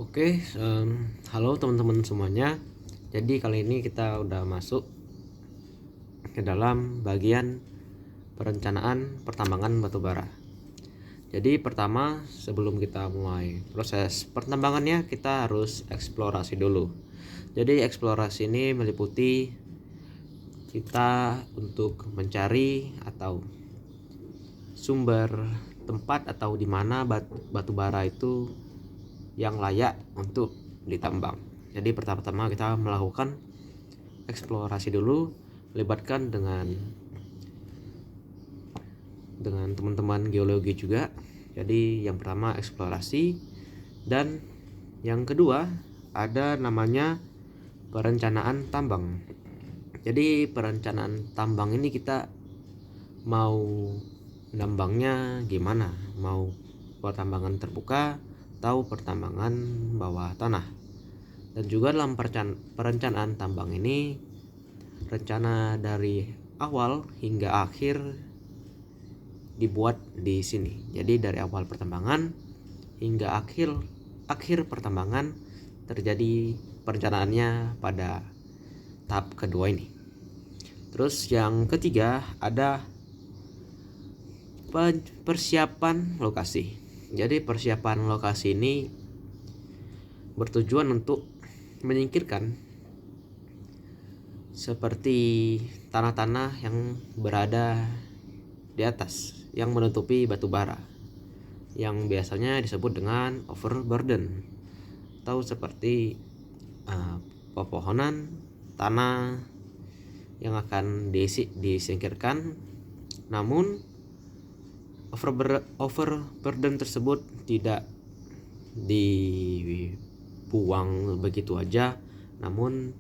Oke, halo teman-teman semuanya. Jadi kali ini kita udah masuk ke dalam bagian perencanaan pertambangan batubara. Jadi pertama, sebelum kita mulai proses pertambangannya, kita harus eksplorasi dulu. Jadi eksplorasi ini meliputi kita untuk mencari atau sumber tempat atau di mana batu bara itu yang layak untuk ditambang. Jadi pertama-tama kita melakukan eksplorasi dulu, melibatkan dengan teman-teman geologi juga. Jadi yang pertama eksplorasi, dan yang kedua ada namanya perencanaan tambang. Jadi perencanaan tambang ini kita mau nambangnya gimana, mau pertambangan terbuka atau pertambangan bawah tanah. Dan juga dalam perencanaan tambang ini, rencana dari awal hingga akhir dibuat di sini. Jadi dari awal pertambangan hingga akhir pertambangan terjadi perencanaannya pada tahap kedua ini. Terus yang ketiga ada persiapan lokasi. Jadi persiapan lokasi ini bertujuan untuk menyingkirkan seperti tanah-tanah yang berada di atas yang menutupi batu bara, yang biasanya disebut dengan overburden, atau seperti pepohonan, tanah yang akan disingkirkan. Namun overburden tersebut tidak dibuang begitu aja, namun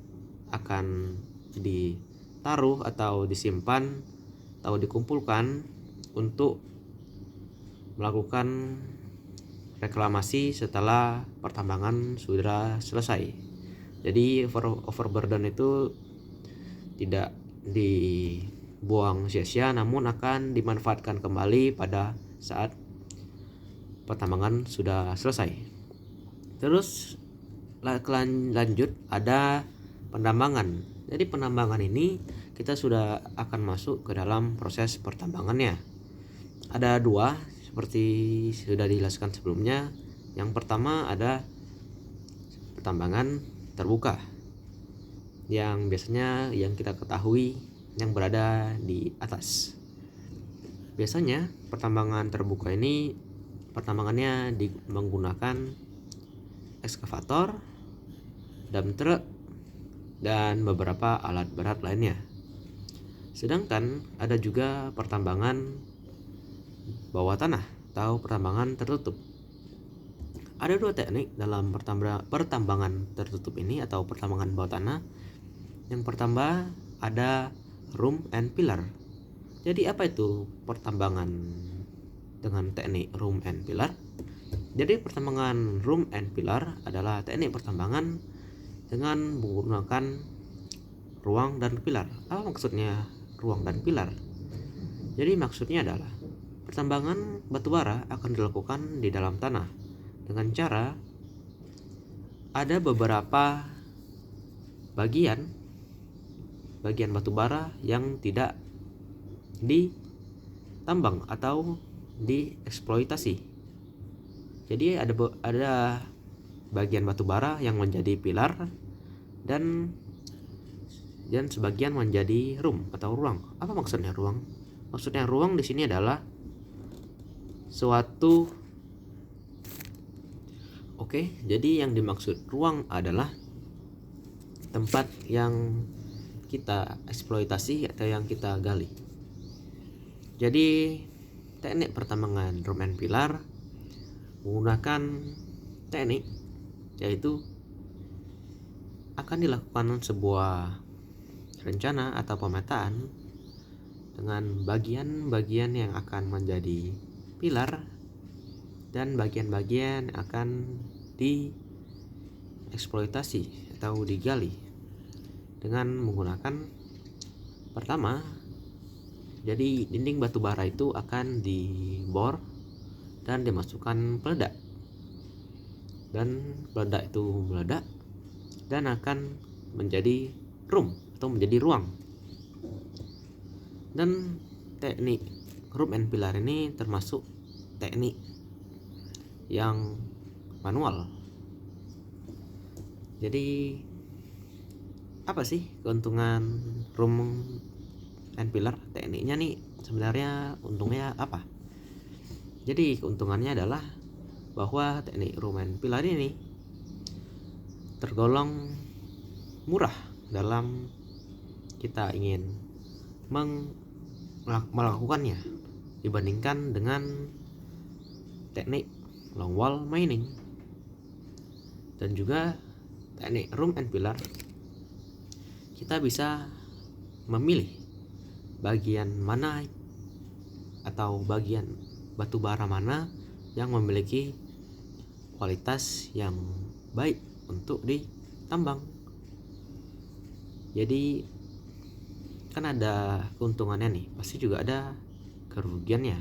akan ditaruh atau disimpan atau dikumpulkan untuk melakukan reklamasi setelah pertambangan sudah selesai. Jadi overburden itu tidak dibuang sia-sia, namun akan dimanfaatkan kembali pada saat pertambangan sudah selesai. Terus lanjut ada penambangan. Jadi penambangan ini kita sudah akan masuk ke dalam proses pertambangannya. Ada dua seperti sudah dijelaskan sebelumnya. Yang pertama ada pertambangan terbuka, yang biasanya yang kita ketahui yang berada di atas. Biasanya pertambangan terbuka ini pertambangannya menggunakan ekskavator, dump truck, dan beberapa alat berat lainnya. Sedangkan ada juga pertambangan bawah tanah atau pertambangan tertutup. Ada dua teknik dalam pertambangan tertutup ini atau pertambangan bawah tanah. Yang pertama ada room and pillar. Jadi apa itu pertambangan dengan teknik room and pillar? Jadi pertambangan room and pillar adalah teknik pertambangan dengan menggunakan ruang dan pilar. Apa maksudnya ruang dan pilar? Jadi maksudnya adalah pertambangan batubara akan dilakukan di dalam tanah dengan cara ada beberapa bagian batubara yang tidak ditambang atau dieksploitasi. Jadi ada bagian batubara yang menjadi pilar dan sebagian menjadi room atau ruang. Apa maksudnya ruang? Maksudnya ruang di sini adalah suatu jadi yang dimaksud ruang adalah tempat yang kita eksploitasi atau yang kita gali. Jadi teknik pertambangan room and pillar menggunakan teknik yaitu akan dilakukan sebuah rencana atau pemetaan dengan bagian-bagian yang akan menjadi pilar dan bagian-bagian akan dieksploitasi atau digali dengan menggunakan pertama, jadi dinding batu bara itu akan dibor dan dimasukkan peledak. dan meledak itu meledak dan akan menjadi room atau menjadi ruang. Dan teknik room and pillar ini termasuk teknik yang manual. Jadi apa sih keuntungan room and pillar? Tekniknya nih sebenarnya untungnya apa? Jadi keuntungannya adalah bahwa teknik room and pillar ini tergolong murah dalam kita ingin melakukannya dibandingkan dengan teknik long wall mining. Dan juga teknik room and pillar, kita bisa memilih bagian mana atau bagian batu bara mana yang memiliki kualitas yang baik untuk ditambang. Jadi kan ada keuntungannya nih, pasti juga ada kerugiannya.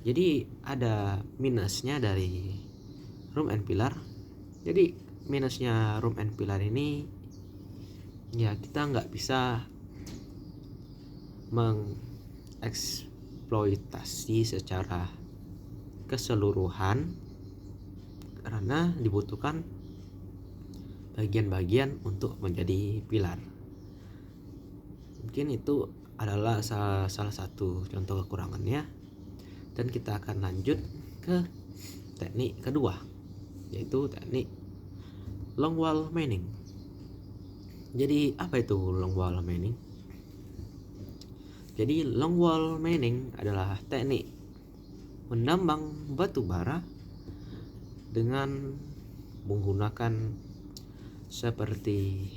Jadi ada minusnya dari room and pillar. Jadi minusnya room and pillar ini ya kita nggak bisa mengeksploitasi secara keseluruhan karena dibutuhkan bagian-bagian untuk menjadi pilar. Mungkin itu adalah salah satu contoh kekurangannya. Dan kita akan lanjut ke teknik kedua, yaitu teknik long wall mining. Jadi apa itu long wall mining? Jadi long wall mining adalah teknik menambang batu bara dengan menggunakan seperti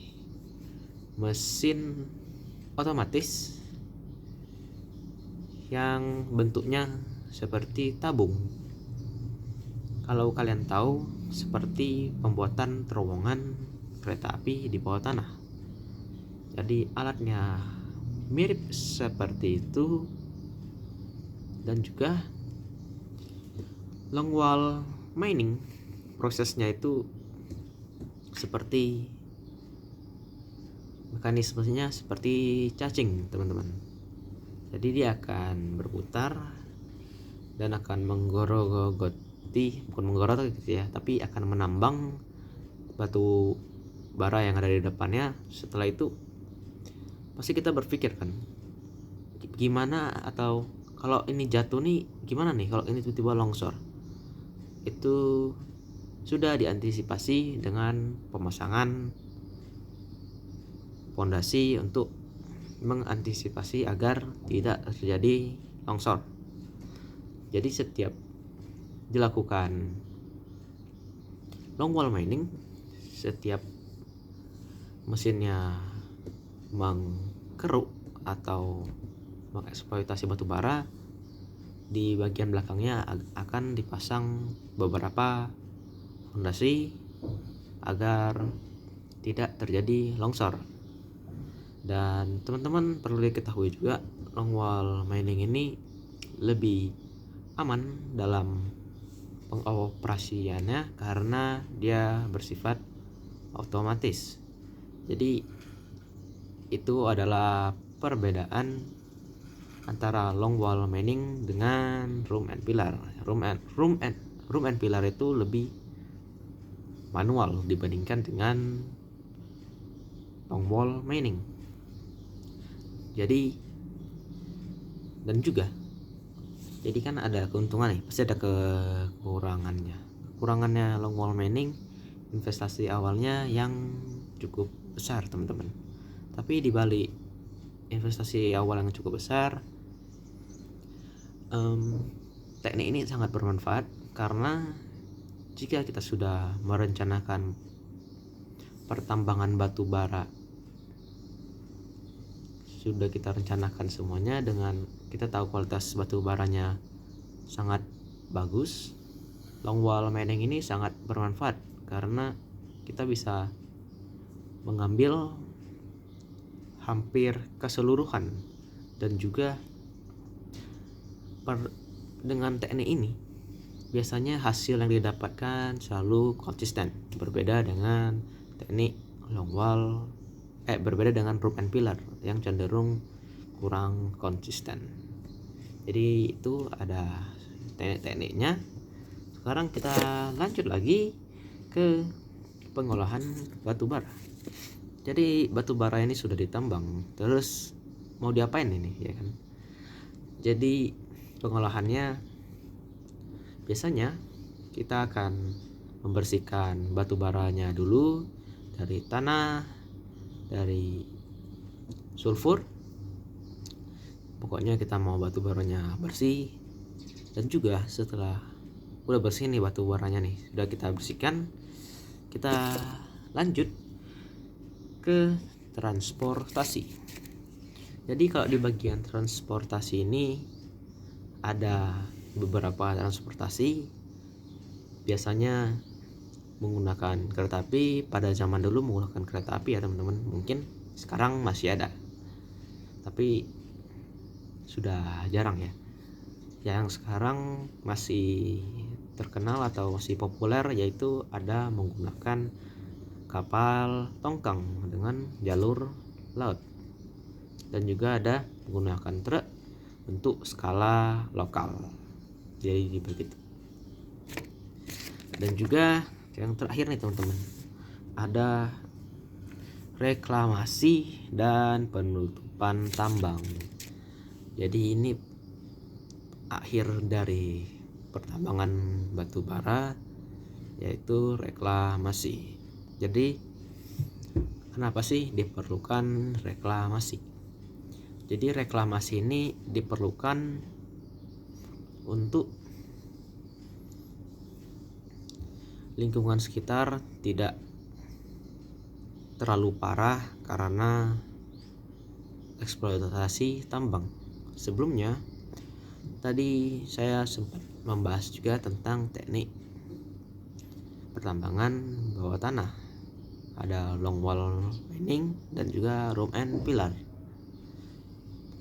mesin otomatis yang bentuknya seperti tabung. Kalau kalian tahu, seperti pembuatan terowongan kereta api di bawah tanah. Jadi alatnya mirip seperti itu. Dan juga long wall mining, prosesnya itu seperti mekanismenya seperti cacing, teman-teman. Jadi dia akan berputar dan akan menggerogoti, bukan menggorot gitu ya, tapi akan menambang batu bara yang ada di depannya. Setelah itu pasti kita berpikir kan, gimana, atau kalau ini jatuh nih gimana nih kalau ini tiba-tiba longsor. Itu sudah diantisipasi dengan pemasangan pondasi untuk mengantisipasi agar tidak terjadi longsor. Jadi setiap dilakukan long wall mining, setiap mesinnya mengkeruk atau mengeksploitasi batu bara, di bagian belakangnya akan dipasang beberapa fondasi agar tidak terjadi longsor. Dan teman-teman perlu diketahui juga, long wall mining ini lebih aman dalam pengoperasiannya karena dia bersifat otomatis. Jadi itu adalah perbedaan antara long wall mining dengan room and pillar. Room and pillar itu lebih manual dibandingkan dengan long wall mining. Jadi dan juga jadi kan ada keuntungan nih, pasti ada kekurangannya. Kekurangannya long wall mining, investasi awalnya yang cukup besar, teman-teman. Tapi di balik investasi awal yang cukup besar, teknik ini sangat bermanfaat karena jika kita sudah merencanakan pertambangan batu bara, sudah kita rencanakan semuanya dengan kita tahu kualitas batu baranya sangat bagus, long wall mining ini sangat bermanfaat karena kita bisa mengambil hampir keseluruhan. Dan juga dengan teknik ini biasanya hasil yang didapatkan selalu konsisten, berbeda dengan teknik longwall berbeda dengan rope and pillar yang cenderung kurang konsisten. Jadi itu ada teknik-tekniknya. Sekarang kita lanjut lagi ke pengolahan batu bara. Jadi batu bara ini sudah ditambang, terus mau diapain ini, ya kan? Jadi pengolahannya biasanya kita akan membersihkan batu baranya dulu dari tanah, dari sulfur. Pokoknya kita mau batu baranya bersih. Dan juga setelah udah bersih nih batu baranya nih, sudah kita bersihkan, kita lanjut ke transportasi. Jadi kalau di bagian transportasi ini ada beberapa transportasi, biasanya menggunakan kereta api. Pada zaman dulu menggunakan kereta api ya teman-teman, mungkin sekarang masih ada, tapi sudah jarang ya. Yang sekarang masih terkenal atau masih populer yaitu ada menggunakan kapal tongkang dengan jalur laut, dan juga ada menggunakan truk untuk skala lokal. Jadi begitu. Dan juga yang terakhir nih teman-teman, ada reklamasi dan penutupan tambang. Jadi ini akhir dari pertambangan batu bara, yaitu reklamasi. Jadi kenapa sih diperlukan reklamasi? Jadi reklamasi ini diperlukan untuk lingkungan sekitar tidak terlalu parah karena eksploitasi tambang. Sebelumnya tadi saya sempat membahas juga tentang teknik pertambangan bawah tanah. Ada longwall mining dan juga rope and pillar.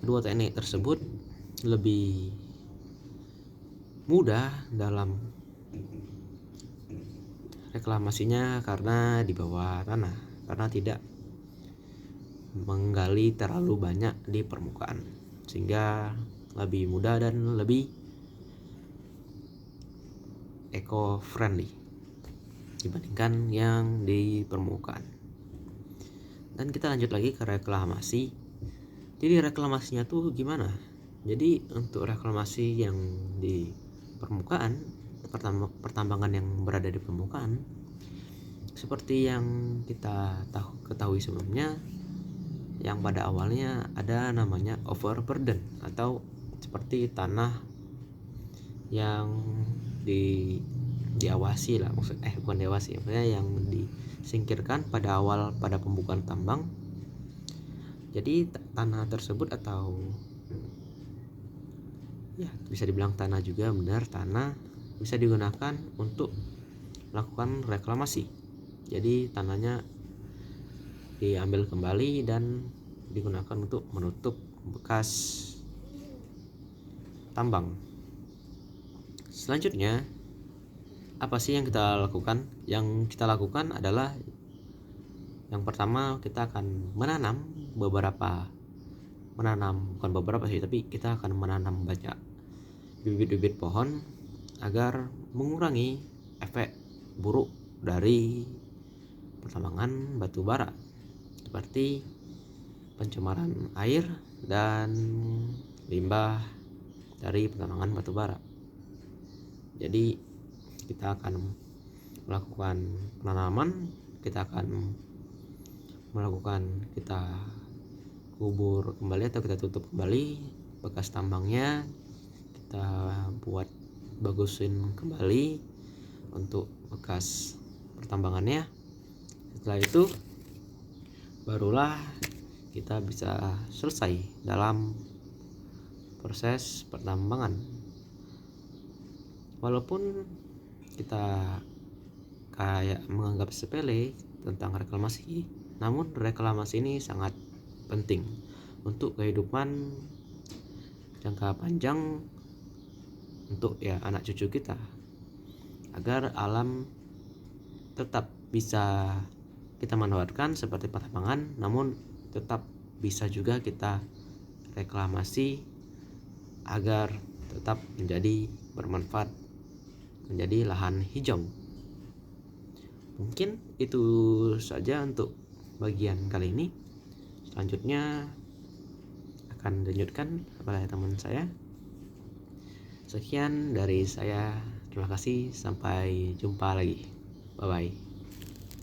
Kedua teknik tersebut lebih mudah dalam reklamasinya karena di bawah tanah, karena tidak menggali terlalu banyak di permukaan, sehingga lebih mudah dan lebih eco-friendly dibandingkan yang di permukaan. Dan kita lanjut lagi ke reklamasi. Jadi reklamasinya tuh gimana? Jadi untuk reklamasi yang di permukaan, pertambangan yang berada di permukaan, seperti yang kita ketahui sebelumnya, yang pada awalnya ada namanya overburden, atau seperti tanah yang diawasi lah, bukan diawasi, maksudnya yang disingkirkan pada awal pada pembukaan tambang. Jadi tanah tersebut, atau ya bisa dibilang tanah juga, benar, tanah bisa digunakan untuk melakukan reklamasi. Jadi tanahnya diambil kembali dan digunakan untuk menutup bekas tambang. Selanjutnya, apa sih yang kita lakukan? Yang kita lakukan adalah, yang pertama kita akan bukan beberapa sih, tapi kita akan menanam banyak bibit-bibit pohon agar mengurangi efek buruk dari pertambangan batu bara, seperti pencemaran air dan limbah dari pertambangan batu bara. Jadi kita akan melakukan penanaman, kita kubur kembali atau kita tutup kembali bekas tambangnya, kita buat bagusin kembali untuk bekas pertambangannya. Setelah itu barulah kita bisa selesai dalam proses pertambangan. Walaupun kita kayak menganggap sepele tentang reklamasi, namun reklamasi ini sangat penting untuk kehidupan jangka panjang, untuk ya anak cucu kita. agar alam tetap bisa kita manfaatkan seperti pertambangan, namun tetap bisa juga kita reklamasi agar tetap menjadi bermanfaat, menjadi lahan hijau. Mungkin itu saja untuk bagian kali ini. Selanjutnya akan dilanjutkan oleh teman saya. Sekian dari saya. Terima kasih. Sampai jumpa lagi. Bye bye.